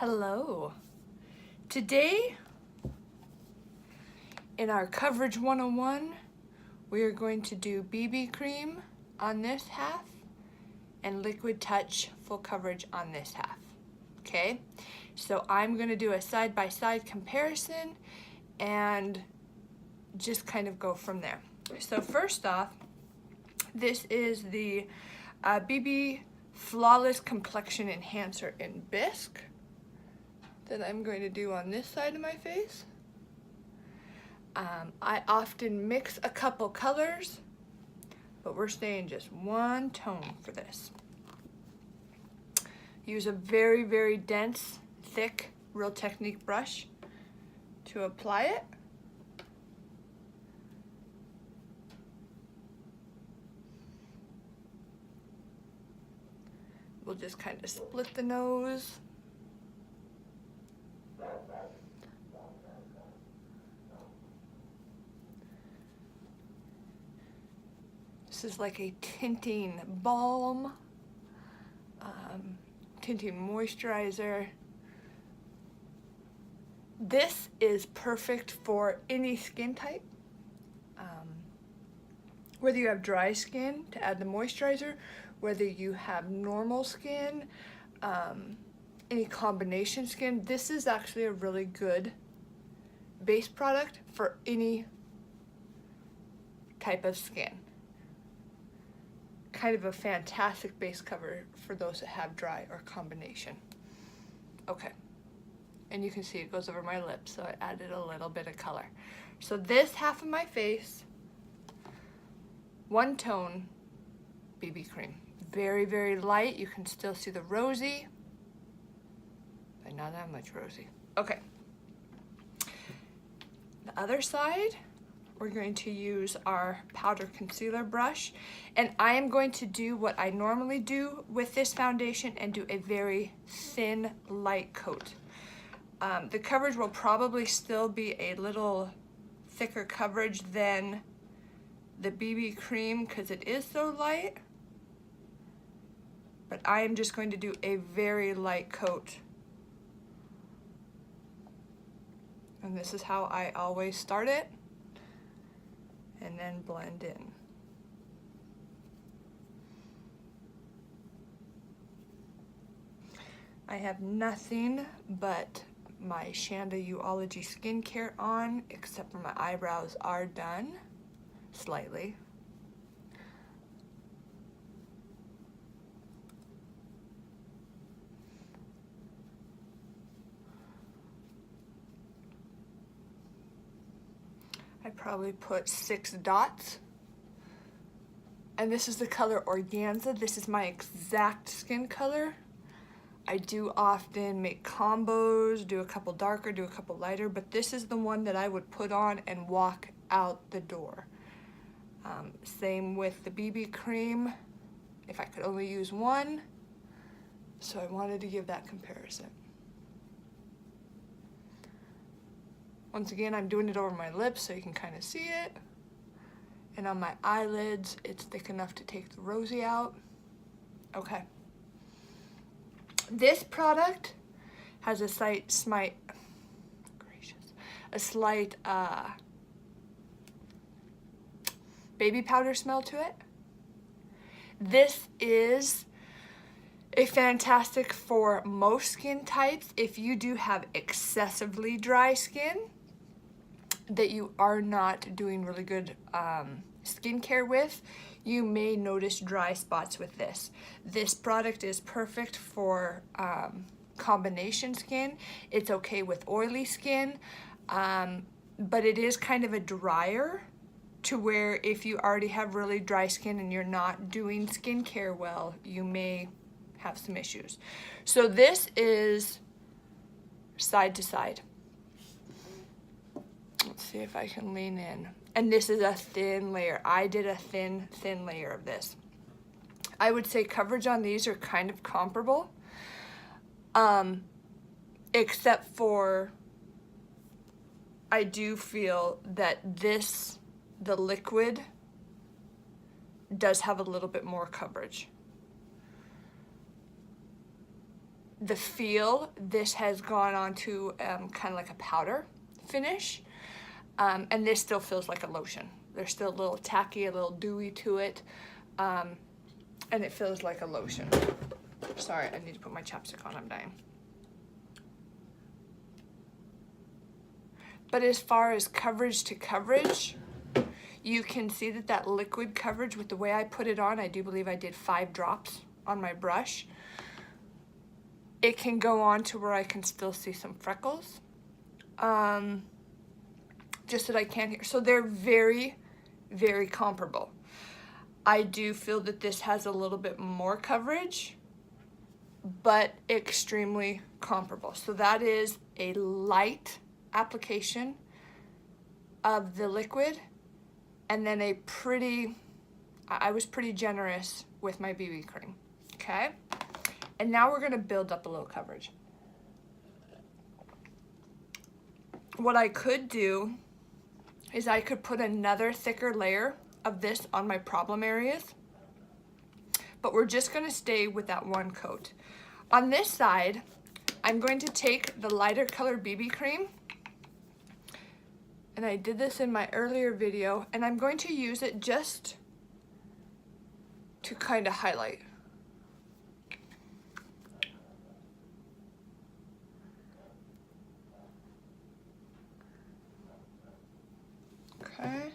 Hello. Today, in our Coverage 101, we are going to do BB cream on this half and Liquid Touch full coverage on this half. Okay? So I'm going to do a side-by-side comparison and just kind of go from there. So first off, this is the BB Flawless Complexion Enhancer in Bisque that I'm going to do on this side of my face. I often mix a couple colors, but we're staying just one tone for this. Use a very, very dense, thick Real Technique brush to apply it. We'll just kind of split the nose. This is like a tinting balm, tinting moisturizer. This is perfect for any skin type. Whether you have dry skin to add the moisturizer, whether you have normal skin, any combination skin, this is actually a really good base product for any type of skin. Kind of a fantastic base cover for those that have dry or combination. Okay, and you can see it goes over my lips, so I added a little bit of color. So this half of my face, one tone BB cream. Very, very light. You can still see the rosy, but not that much rosy. Okay. The other side, we're going to use our powder concealer brush, and I am going to do what I normally do with this foundation and do a very thin, light coat. The coverage will probably still be a little thicker coverage than the BB cream because it is so light, but I am just going to do a very light coat. And this is how I always start it, and then blend in. I have nothing but my Shanda Uology skincare on, except for my eyebrows are done, slightly. I probably put 6 dots. And this is the color Organza. This is my exact skin color. I do often make combos, do a couple darker, do a couple lighter, but this is the one that I would put on and walk out the door. Same with the BB cream, if I could only use one. So I wanted to give that comparison. Once again, I'm doing it over my lips so you can kind of see it. And on my eyelids, it's thick enough to take the rosy out. Okay. This product has a slight baby powder smell to it. This is a fantastic for most skin types. If you do have excessively dry skin that you are not doing really good skincare with, you may notice dry spots with this. This product is perfect for combination skin. It's okay with oily skin, but it is kind of a drier to where if you already have really dry skin and you're not doing skincare well, you may have some issues. So this is side to side. Let's see if I can lean in. And this is a thin layer. I did a thin layer of this. I would say coverage on these are kind of comparable, except for I do feel that this, the liquid, does have a little bit more coverage. the feel, this has gone on to kind of like a powder finish. And this still feels like a lotion. There's still a little tacky, a little dewy to it. And it feels like a lotion. Sorry, I need to put my chapstick on, I'm dying. But as far as coverage to coverage, you can see that that liquid coverage with the way I put it on, I do believe I did 5 drops on my brush. It can go on to where I can still see some freckles. Just that I can't hear. So they're very, very comparable. I do feel that this has a little bit more coverage, but extremely comparable. So that is a light application of the liquid, and then I was pretty generous with my BB cream, okay? And now we're gonna build up a little coverage. What I could do is I could put another thicker layer of this on my problem areas, but we're just gonna stay with that one coat. On this side, I'm going to take the lighter color BB cream, and I did this in my earlier video, and I'm going to use it just to kind of highlight. Okay.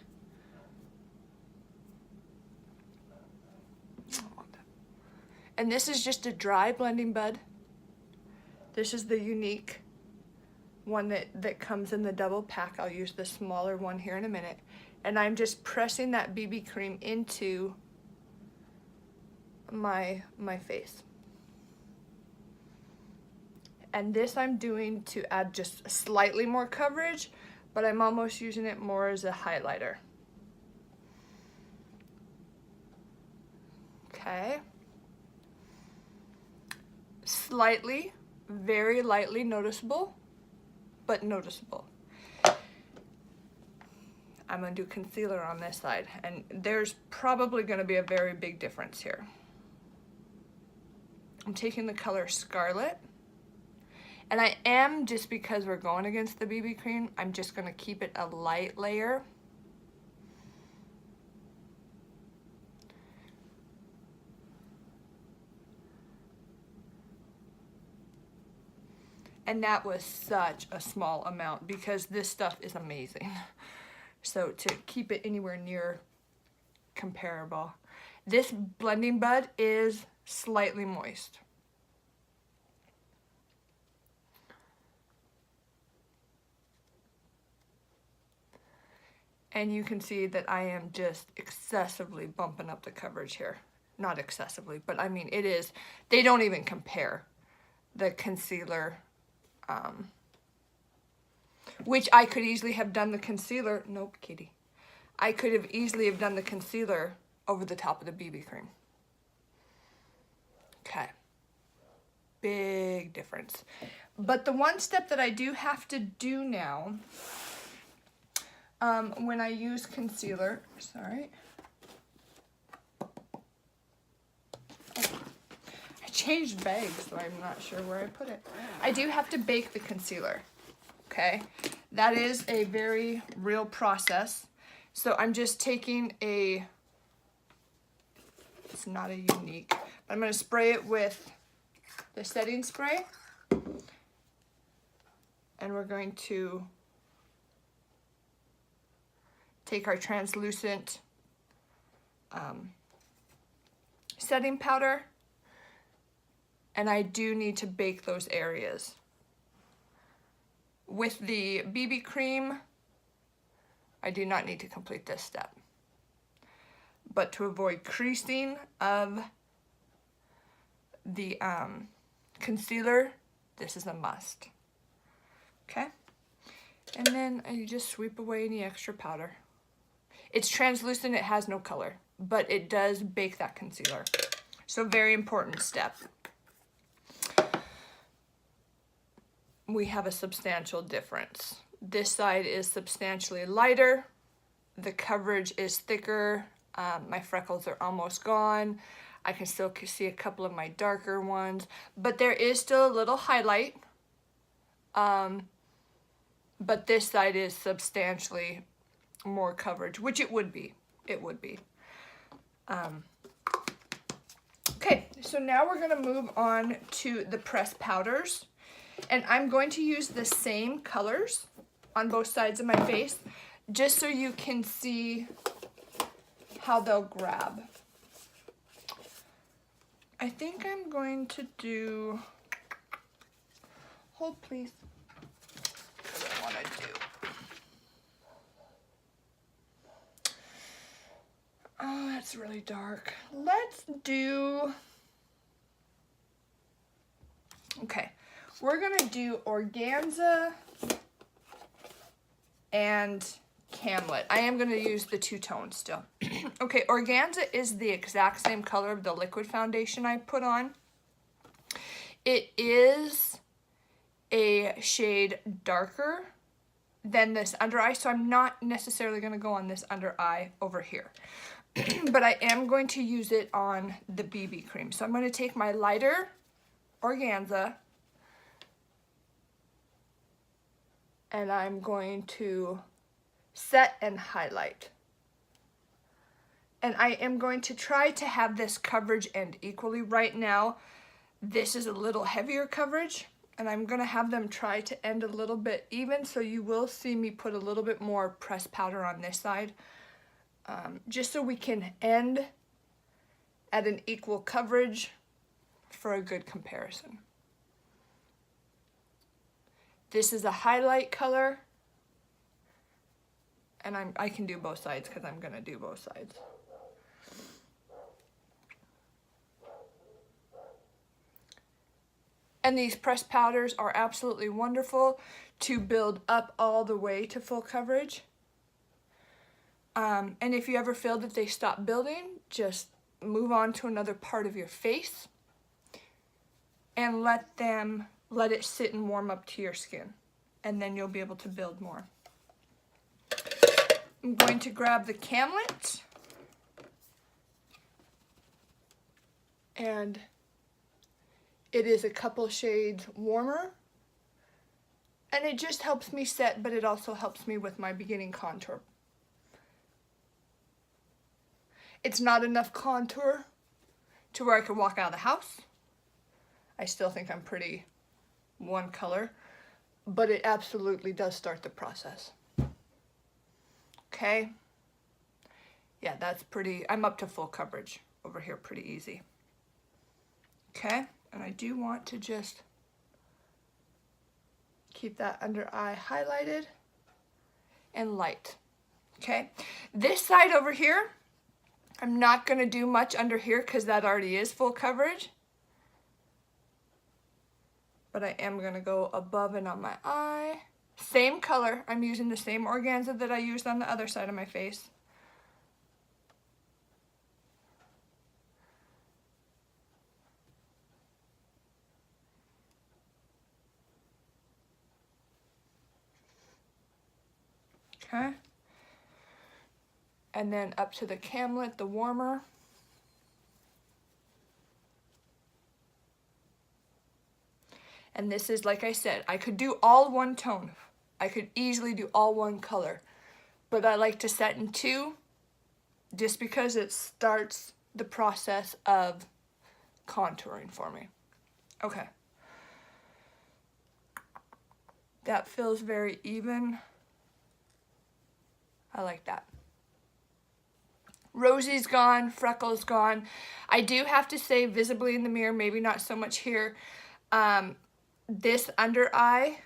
And this is just a dry blending bud. This is the Younique one that comes in the double pack. I'll use the smaller one here in a minute. And I'm just pressing that BB cream into my face. And this I'm doing to add just slightly more coverage, but I'm almost using it more as a highlighter. Okay. Slightly, very lightly noticeable, but noticeable. I'm gonna do concealer on this side, and there's probably gonna be a very big difference here. I'm taking the color Scarlet, and I am, just because we're going against the BB cream, I'm just gonna keep it a light layer. And that was such a small amount because this stuff is amazing. So to keep it anywhere near comparable. This blending bud is slightly moist. And you can see that I am just excessively bumping up the coverage here. Not excessively, but I mean, it is, they don't even compare. The concealer, which I could easily have done the concealer, nope, kitty. I could have easily have done the concealer over the top of the BB cream. Okay, big difference. But the one step that I do have to do now, when I use concealer, sorry. I changed bags, so I'm not sure where I put it. I do have to bake the concealer, okay? That is a very real process. So I'm just taking a, it's not a Younique, but I'm gonna spray it with the setting spray. And we're going to take our translucent setting powder, and I do need to bake those areas. With the BB cream, I do not need to complete this step. But to avoid creasing of the concealer, this is a must. Okay? And then you just sweep away any extra powder. It's translucent, it has no color, but it does bake that concealer. So very important step. We have a substantial difference. This side is substantially lighter. The coverage is thicker. My freckles are almost gone. I can still see a couple of my darker ones, but there is still a little highlight. But this side is substantially more coverage, which it would be. It would be. Okay, so now we're gonna move on to the pressed powders. And I'm going to use the same colors on both sides of my face, just so you can see how they'll grab. I think I'm going to do, hold please, what I want to do. Oh, that's really dark. Let's do, okay, we're gonna do organza and camlet. I am gonna use the two tones still. Okay, organza is the exact same color of the liquid foundation I put on. It is a shade darker than this under eye, so I'm not necessarily gonna go on this under eye over here. But I am going to use it on the BB cream. So I'm going to take my lighter organza and I'm going to set and highlight. And I am going to try to have this coverage end equally. Right now, this is a little heavier coverage, and I'm going to have them try to end a little bit even, so you will see me put a little bit more pressed powder on this side. Just so we can end at an equal coverage for a good comparison. This is a highlight color, and I can do both sides because I'm gonna do both sides. And these pressed powders are absolutely wonderful to build up all the way to full coverage. And if you ever feel that they stop building, just move on to another part of your face and let it sit and warm up to your skin, and then you'll be able to build more. I'm going to grab the camlet, and it is a couple shades warmer, and it just helps me set, but it also helps me with my beginning contour. It's not enough contour to where I could walk out of the house. I still think I'm pretty one color, but it absolutely does start the process. Okay. Yeah, that's pretty, I'm up to full coverage over here pretty easy. Okay, and I do want to just keep that under eye highlighted and light. Okay, this side over here, I'm not going to do much under here because that already is full coverage. But I am going to go above and on my eye. Same color. I'm using the same organza that I used on the other side of my face. Okay. And then up to the camlet, the warmer. And this is, like I said, I could do all one tone. I could easily do all one color. But I like to set in two, just because it starts the process of contouring for me. Okay. That feels very even. I like that. Rosy's gone, freckles gone. I do have to say, visibly in the mirror, maybe not so much here, this under eye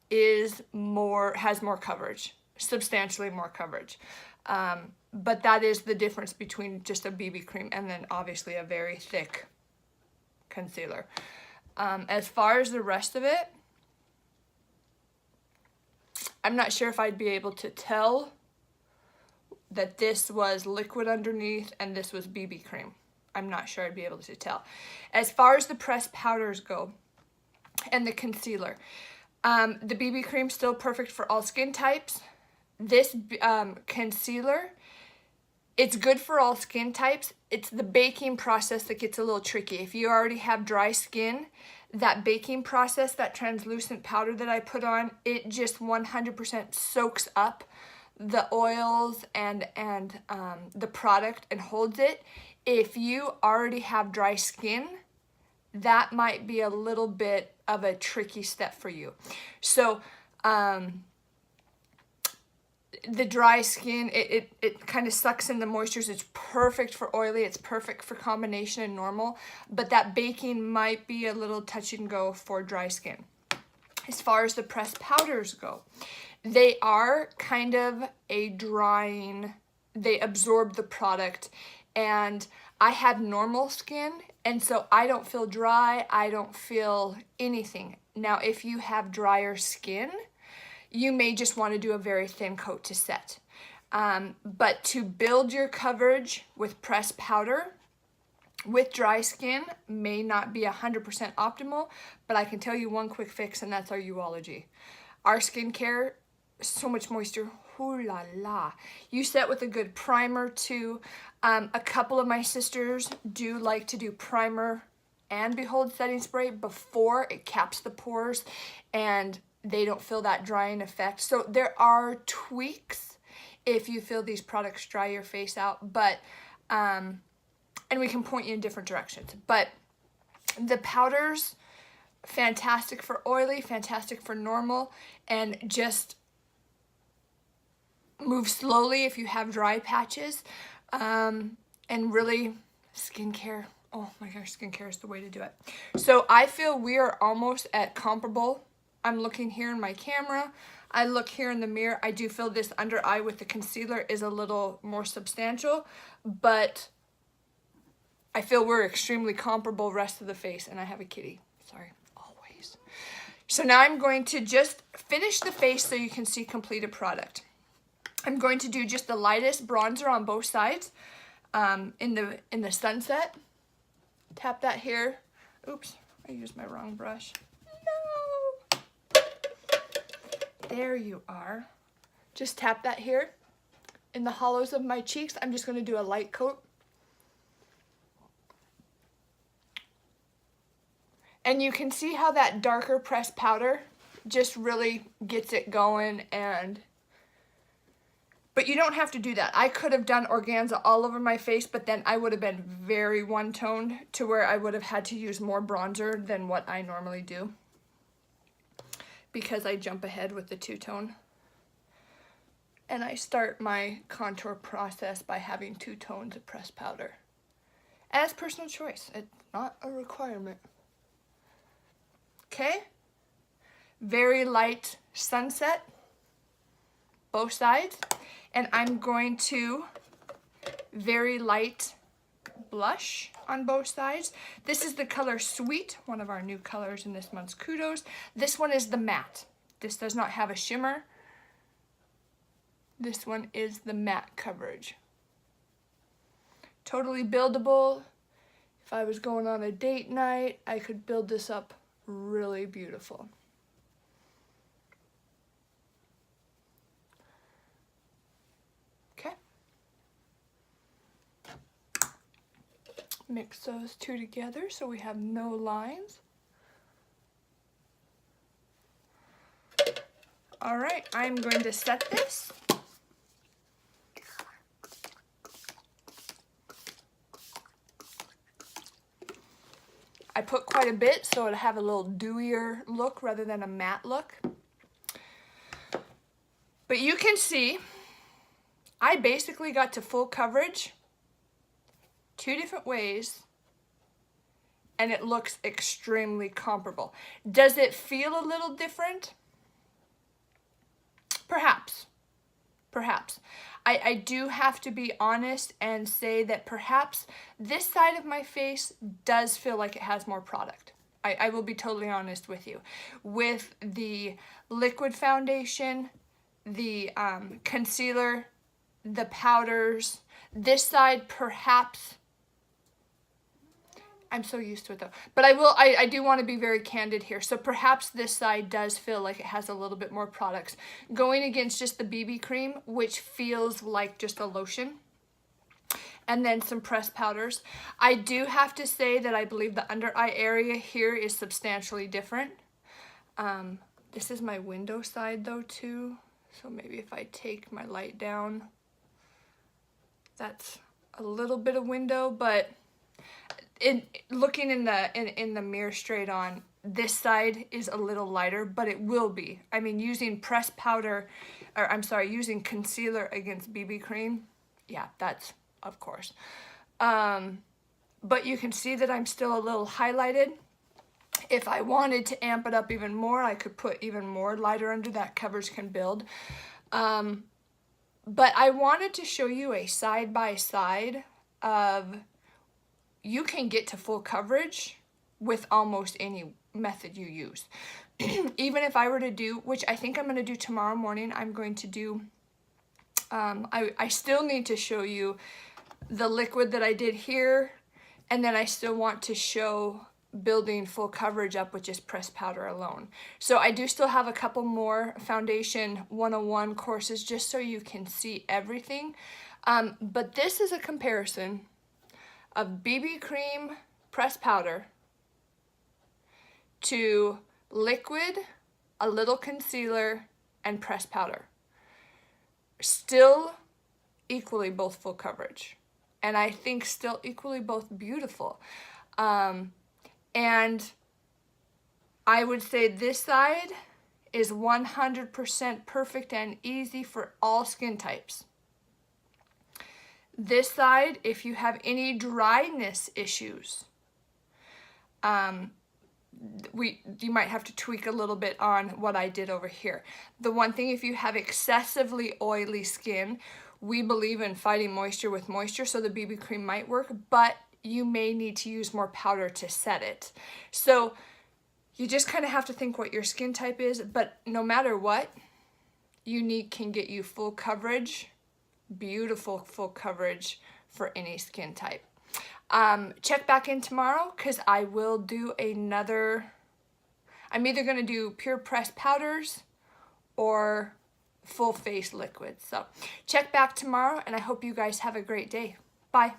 has more coverage, substantially more coverage. But that is the difference between just a BB cream and then obviously a very thick concealer. As far as the rest of it, I'm not sure if I'd be able to tell that this was liquid underneath and this was BB cream. I'm not sure I'd be able to tell. As far as the pressed powders go and the concealer, the BB cream's still perfect for all skin types. This concealer It's good for all skin types. It's the baking process that gets a little tricky. If you already have dry skin, that baking process, that translucent powder that I put on, it just 100% soaks up the oils and the product and holds it. If you already have dry skin, that might be a little bit of a tricky step for you. So the dry skin, it kind of sucks in the moistures. It's perfect for oily, it's perfect for combination and normal, but that baking might be a little touch and go for dry skin. As far as the pressed powders go, they are kind of a drying, they absorb the product, and I have normal skin, and so I don't feel dry, I don't feel anything. Now, if you have drier skin, you may just want to do a very thin coat to set. But to build your coverage with pressed powder, with dry skin, may not be 100% optimal, but I can tell you one quick fix, and that's our Uology. Our skincare, so much moisture, ooh la la. You set with a good primer too. A couple of my sisters do like to do primer and Behold setting spray before it caps the pores, and they don't feel that drying effect. So there are tweaks if you feel these products dry your face out, but and we can point you in different directions. But the powders, fantastic for oily, fantastic for normal, and just move slowly if you have dry patches. And really, skincare, oh my gosh, skincare is the way to do it. So I feel we are almost at comparable. I'm looking here in my camera. I look here in the mirror. I do feel this under eye with the concealer is a little more substantial, but I feel we're extremely comparable rest of the face. And I have a kitty, sorry, always. So now I'm going to just finish the face so you can see completed product. I'm going to do just the lightest bronzer on both sides in the Sunset. Tap that here. Oops, I used my wrong brush. No. There you are. Just tap that here in the hollows of my cheeks. I'm just going to do a light coat. And you can see how that darker pressed powder just really gets it going. But you don't have to do that. I could have done organza all over my face, but then I would have been very one-toned to where I would have had to use more bronzer than what I normally do, because I jump ahead with the two-tone. And I start my contour process by having 2 tones of pressed powder. And it's personal choice. It's not a requirement. Okay? Very light Sunset, both sides. And I'm going to very light blush on both sides. This is the color Sweet, one of our new colors in this month's Kudos. This one is the matte. This does not have a shimmer. This one is the matte coverage. Totally buildable. If I was going on a date night, I could build this up really beautiful. Okay. Mix those two together so we have no lines. All right, I'm going to set this. I put quite a bit so it'll have a little dewier look rather than a matte look. But you can see I basically got to full coverage 2 different ways, and it looks extremely comparable. Does it feel a little different? Perhaps. Perhaps. I do have to be honest and say that perhaps this side of my face does feel like it has more product. I will be totally honest with you. With the liquid foundation, the concealer, the powders, this side perhaps, I'm so used to it though, but I do want to be very candid here. So perhaps this side does feel like it has a little bit more products going against just the BB cream, which feels like just a lotion. and then some pressed powders. I do have to say that I believe the under eye area here is substantially different. This is my window side though too, so maybe if I take my light down, that's a little bit of window, but looking in the mirror straight on, this side is a little lighter, but it will be. I mean, using pressed powder, or I'm sorry, using concealer against BB cream, yeah, that's of course. But you can see that I'm still a little highlighted. If I wanted to amp it up even more, I could put even more lighter under. That coverage can build. But I wanted to show you a side-by-side of, you can get to full coverage with almost any method you use. Even if I were to do, which I think I'm going to do tomorrow morning, I'm going to do, I still need to show you the liquid that I did here, and then I still want to show building full coverage up with just pressed powder alone. So I do still have a couple more Foundation 101 courses just so you can see everything. But this is a comparison of BB cream pressed powder to liquid, a little concealer, and pressed powder. Still equally both full coverage. And I think still equally both beautiful. And I would say this side is 100% perfect and easy for all skin types. This side, if you have any dryness issues, you might have to tweak a little bit on what I did over here. The one thing, if you have excessively oily skin, we believe in fighting moisture with moisture, so the BB cream might work, but you may need to use more powder to set it. So you just kind of have to think what your skin type is, but no matter what, Younique can get you full coverage, beautiful full coverage for any skin type. Check back in tomorrow because I will do another, I'm either going to do pure pressed powders or full face liquids. So check back tomorrow, and I hope you guys have a great day. Bye.